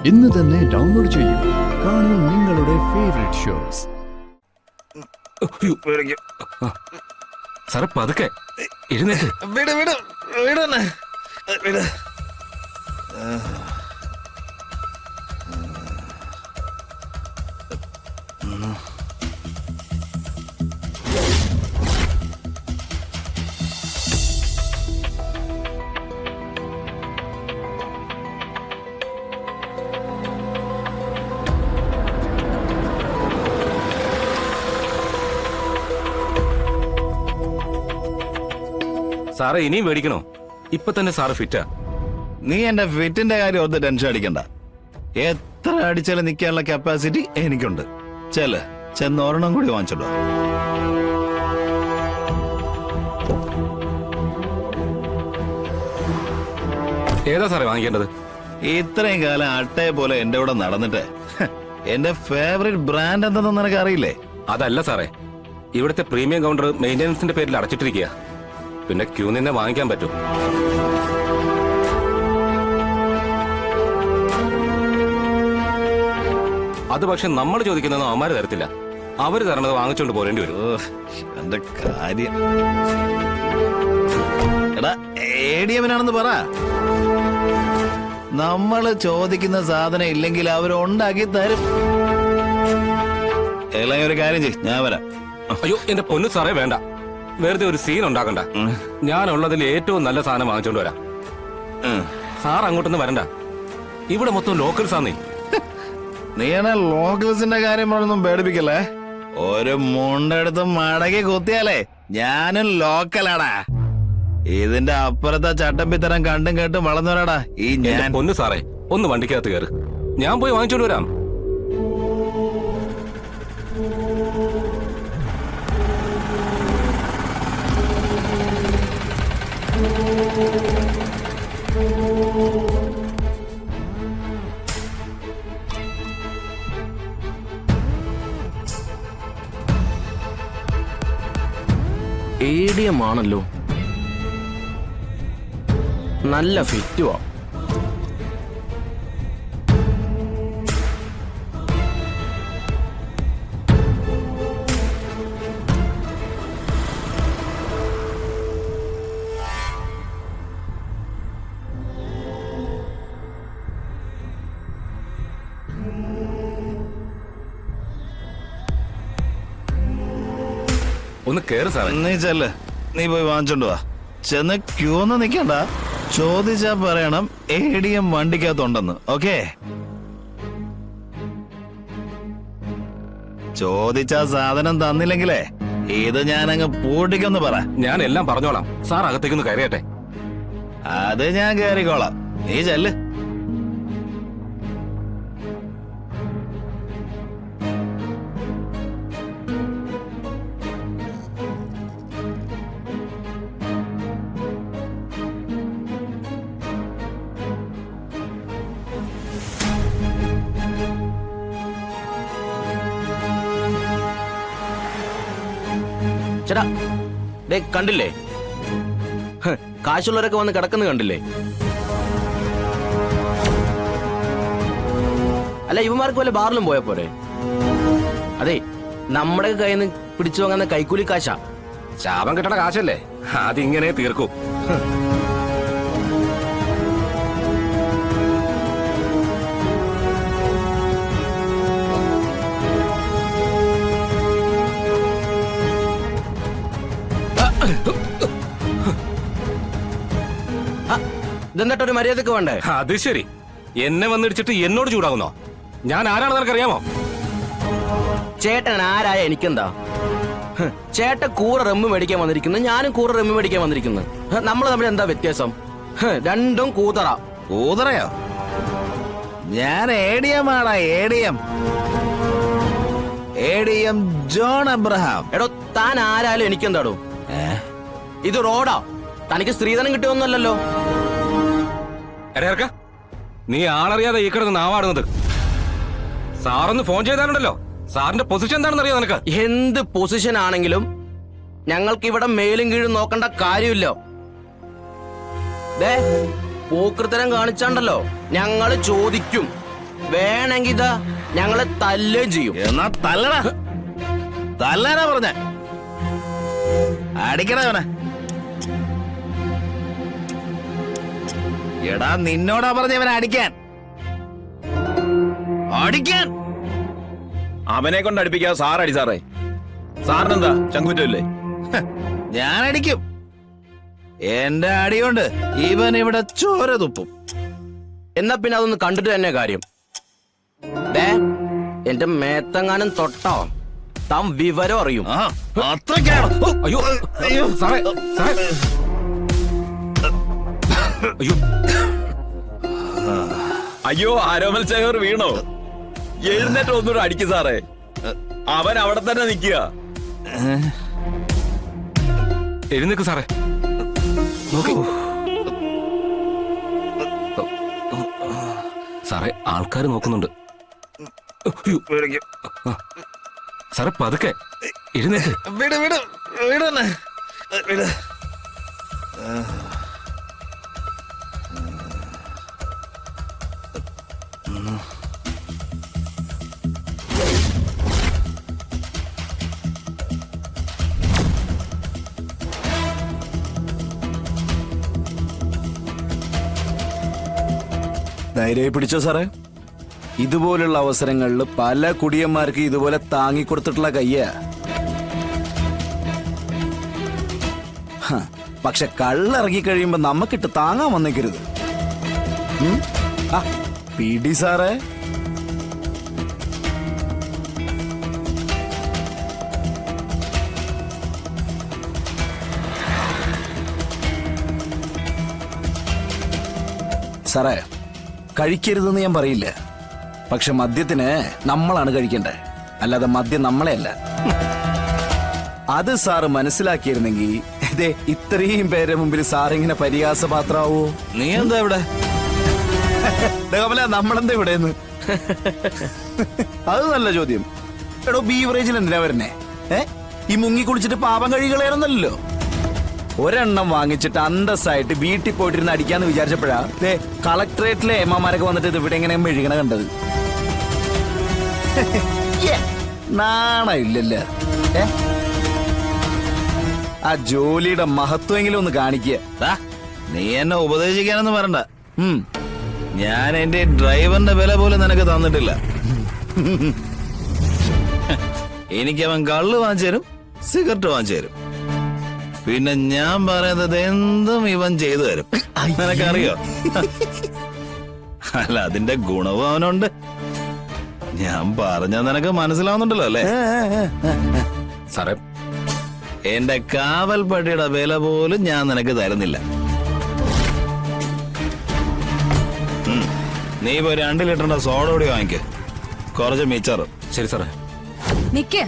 ഇന്ന് തന്നെ ഡൗൺലോഡ് ചെയ്യൂ. കാണൂ നിങ്ങളുടെ ഫേവറേറ്റ് ഷോസ്. സാറേ പതുക്കെ എഴുന്നേറ്റ്. വിട് വിട് വിട് വിട്. സാറേ ഇനിയും മേടിക്കണോ? ഇപ്പൊ തന്നെ സാറ് ഫിറ്റാ. നീ എന്റെ ഫിറ്റിന്റെ കാര്യം ഒന്ന് ടെൻഷൻ അടിക്കണ്ട. എത്ര അടിച്ചാലും നിൽക്കാനുള്ള കപ്പാസിറ്റി എനിക്കുണ്ട്. ചെന്ന് ഒരെണ്ണം കൂടി വാങ്ങിച്ചോണ്ടോ. ഏതാ സാറേ വാങ്ങിക്കേണ്ടത്? ഇത്രയും കാലം അട്ടയെ പോലെ എന്റെ കൂടെ നടന്നിട്ട് എന്റെ ഫേവറേറ്റ് ബ്രാൻഡ് എന്തെന്ന് നിനക്ക് അറിയില്ലേ? അതല്ല സാറേ, ഇവിടുത്തെ പ്രീമിയം കൗണ്ടർ മെയിന്റനൻസിന്റെ പേരിൽ അടച്ചിട്ടിരിക്കുക. പിന്നെ ക്യൂ നിന്നെ വാങ്ങിക്കാൻ പറ്റും. അത് പക്ഷെ നമ്മൾ ചോദിക്കുന്നത് അവന്മാര് തരത്തില്ല. അവര് തരണത് വാങ്ങിച്ചോണ്ട് പോരേണ്ടി വരും. എന്റെ കാര്യം എടാ, ADM-നാണെന്ന് പറ. നമ്മള് ചോദിക്കുന്ന സാധനം ഇല്ലെങ്കിൽ അവരുണ്ടാക്കി തരും. എല്ലാം ഒരു കാര്യം ചെയ്യ്, ഞാൻ വരാം. അയ്യോ എന്റെ പൊന്നു സാറേ, വേണ്ട. വെറുതെ ഒരു സീൻ ഉണ്ടാക്കണ്ട. ഞാനുള്ളതിൽ ഏറ്റവും നല്ല സാധനം വാങ്ങിച്ചോണ്ട് വരാം. സാർ അങ്ങോട്ടൊന്നും വരണ്ട. ഇവിടെ മൊത്തം ലോക്കൽസ് ആന്നേ. നീയാണ് ലോക്കൽസിന്റെ കാര്യം പറഞ്ഞൊന്നും പേടിപ്പിക്കല്ലേ. ഒരു മുണ്ടെടുത്ത് മടക്കി കുത്തിയാലേ ഞാനും ലോക്കലാടാ. ഇതിന്റെ അപ്പുറത്തെ ചട്ടമ്പിത്തരം കണ്ടും കേട്ടും വളർന്നവരാടാ ഈ ഞാൻ. പൊന്നു സാറേ, ഒന്ന് വണ്ടിക്കകത്ത് കയറ്, ഞാൻ പോയി വാങ്ങിച്ചോണ്ട് വരാം. ADM ആണല്ലോ, നല്ല ഫിറ്റുവാ. ഒന്ന് കേറ് സാറേ. നീ നീ പോയി വാങ്ങിച്ചോണ്ട് വാ. ചെന്ന് ക്യൂ ഒന്നും നിക്കണ്ട. ചോദിച്ചാ പറയണം ADM വണ്ടിക്കകത്തുണ്ടെന്ന്. ഓക്കേ, ചോദിച്ചാ സാധനം തന്നില്ലെങ്കിലേ ഇത് ഞാനങ്ങ് പൂട്ടിക്കൊന്ന് പറ. ഞാൻ എല്ലാം പറഞ്ഞോളാം. സാർ അകത്തേക്കൊന്ന് കയറിയട്ടെ. അത് ഞാൻ കേറിക്കോളാം, നീ ചെല്ല്. ചേട്ടാ, ദേ കണ്ടില്ലേ, കാശുള്ളവരൊക്കെ വന്ന് കിടക്കുന്നത് കണ്ടില്ലേ? അല്ല, ഇവന്മാർക്ക് വല്ല ബാറിലും പോയ പോരെ? അതെ, നമ്മുടെ കയ്യിൽ നിന്ന് പിടിച്ചു വാങ്ങുന്ന കൈക്കൂലി കാശാ. ശാപം കിട്ടണ കാശല്ലേ, അതിങ്ങനെ തീർക്കും. ഇതെന്താ മര്യാദക്ക് വേണ്ടേ? അത് ശരി, എന്നെ വന്നിടിച്ചിട്ട് എന്നോട് ചൂടാവുന്നോ? ഞാൻ ആരാണെന്ന് നിനക്കറിയാമോ? ചേട്ടൻ ആരായ എനിക്കെന്താ? ചേട്ടൻ കൂറ റമ്മ് മേടിക്കാൻ വന്നിരിക്കുന്നു, ഞാനും കൂറ റമ്മ് മേടിക്കാൻ വന്നിരിക്കുന്നു. നമ്മൾ തമ്മിൽ എന്താ വ്യത്യാസം? രണ്ടും കൂതറ. കൂതറയോ? ഞാൻ ADM ആടാ, ADM ജോൺ അബ്രഹാം. എടോ, താൻ ആരായാലും എനിക്കെന്താടോ? ഇത് റോഡാ, തനിക്ക് സ്ത്രീധനം കിട്ടിയൊന്നുമല്ലല്ലോ. എടേർക്ക, നീ ആളറിയാതെ ഈ കിടന്ന് നാവാടുന്നത്. സാറൊന്ന് ഫോൺ ചെയ്താലുണ്ടല്ലോ, സാറിന്റെ പൊസിഷൻ എന്താണെന്ന് അറിയാം നിനക്ക്? എന്ത് പൊസിഷൻ ആണെങ്കിലും ഞങ്ങൾക്ക് ഇവിടെ മേലും കീഴും നോക്കേണ്ട കാര്യമില്ല. പോക്കൃത്തരം കാണിച്ചാണ്ടല്ലോ ഞങ്ങള് ചോദിക്കും. വേണമെങ്കിൽ ഇതാ ഞങ്ങളെ തല്ലുകയും ചെയ്യും. എന്നാ തല്ലടാ, തല്ലാനാ പറഞ്ഞ, അടിക്കടാ അവനെ. എടാ നിന്നോടാ പറഞ്ഞ ഇവനെ അടിക്കാൻ, അടിക്കാൻ. അവനെ കൊണ്ട് അടുപ്പിക്കാ സാറടി സാറേ. സാറിനെന്താ ചങ്കുറ്റല്ലേ? ഞാൻ അടിക്കും. എന്റെ അടികൊണ്ട് ഇവൻ ഇവിടെ ചോര തുപ്പും. എന്നാ പിന്നെ അതൊന്ന് കണ്ടിട്ട് തന്നെ കാര്യം. ദേ, എന്റെ മേത്തെങ്ങാനും തൊട്ടോ താൻ വിവരം അറിയും. ആ, അത്രയ്ക്കാണ്. ഓ, അയ്യോ സാറേ, സാറേ. അയ്യോ അയ്യോ ആരോമൽ ശേഖർ വീണോ? എഴുന്നേറ്റ് ഒന്നുകൂടെ അടിക്ക് സാറേ. അവൻ അവിടെ തന്നെ നിൽക്കുക. എഴുന്നേക്ക് സാറേ. നോക്കി സാറേ, ആൾക്കാർ നോക്കുന്നുണ്ട്. അയ്യോ. ആ. സാറേ പതുക്കെ എഴുന്നേക്ക്. വിട് വിട് വിടന്നെ, വിട്. ധൈര്യമായി പിടിച്ചോ സാറേ. ഇതുപോലുള്ള അവസരങ്ങളിൽ പല കുടിയന്മാർക്ക് ഇതുപോലെ താങ്ങിക്കൊടുത്തിട്ടുള്ള കയ്യ. പക്ഷെ കള്ളിറങ്ങി കഴിയുമ്പോ നമുക്കിട്ട് താങ്ങാൻ വന്നേക്കരുത്. പിടി സാറേ. സാറേ, കഴിക്കരുതെന്ന് ഞാൻ പറയില്ല. പക്ഷെ മദ്യത്തിന് നമ്മളാണ് കഴിക്കേണ്ടത്, അല്ലാതെ മദ്യം നമ്മളെയല്ല. അത് സാറ് മനസ്സിലാക്കിയിരുന്നെങ്കിൽ ഇതേ ഇത്രയും പേരെ മുമ്പിൽ സാറിങ്ങനെ പരിഹാസപാത്രാവോ? നീ എന്താ ഇവിടെ? കമല, നമ്മളെന്താ ഇവിടെ? അത് നല്ല ചോദ്യം. എടോ, ബീവറേജിൽ എന്തിനാ വരുന്നേ? ഈ മുങ്ങി കുളിച്ചിട്ട് പാപം കഴികളയാണെന്നല്ലോ. ഒരെണ്ണം വാങ്ങിച്ചിട്ട് അന്തസ്സായിട്ട് വീട്ടിൽ പോയിട്ടിരുന്ന് അടിക്കാന്ന് വിചാരിച്ചപ്പോഴാ കളക്ടറേറ്റിലെ എമ്മമാരൊക്കെ വന്നിട്ട് ഇത് ഇവിടെ എങ്ങനെ മെഴുകണ കണ്ടത്. നാണമില്ലല്ലോ. ആ ജോലിയുടെ മഹത്വമെങ്കിലും ഒന്ന് കാണിക്കുക. നീ എന്നെ ഉപദേശിക്കാനൊന്നും വരണ്ട. ഞാൻ എന്റെ ഡ്രൈവറിന്റെ വില പോലും നിനക്ക് തന്നിട്ടില്ല. എനിക്ക് അവൻ കള്ള് വാങ്ങിച്ചു തരും, സിഗരറ്റ് വാങ്ങിച്ചു തരും. പിന്നെ ഞാൻ പറയുന്നത് എന്തും ഇവൻ ചെയ്തു തരും. നിനക്കറിയോ? അല്ല, അതിന്റെ ഗുണവും അവനുണ്ട്. ഞാൻ പറഞ്ഞ നിനക്ക് മനസ്സിലാവുന്നുണ്ടല്ലോ അല്ലേ? സാറേ, എന്റെ കാവൽ പട്ടിയുടെ വില പോലും ഞാൻ നിനക്ക് തരുന്നില്ല. നീ ഇപ്പൊ 2 ലിറ്ററിന്റെ സോഡ കൂടി വാങ്ങിക്ക്, കുറച്ച് മിച്ചറും. ശരി സാറേ. നിക്ക്.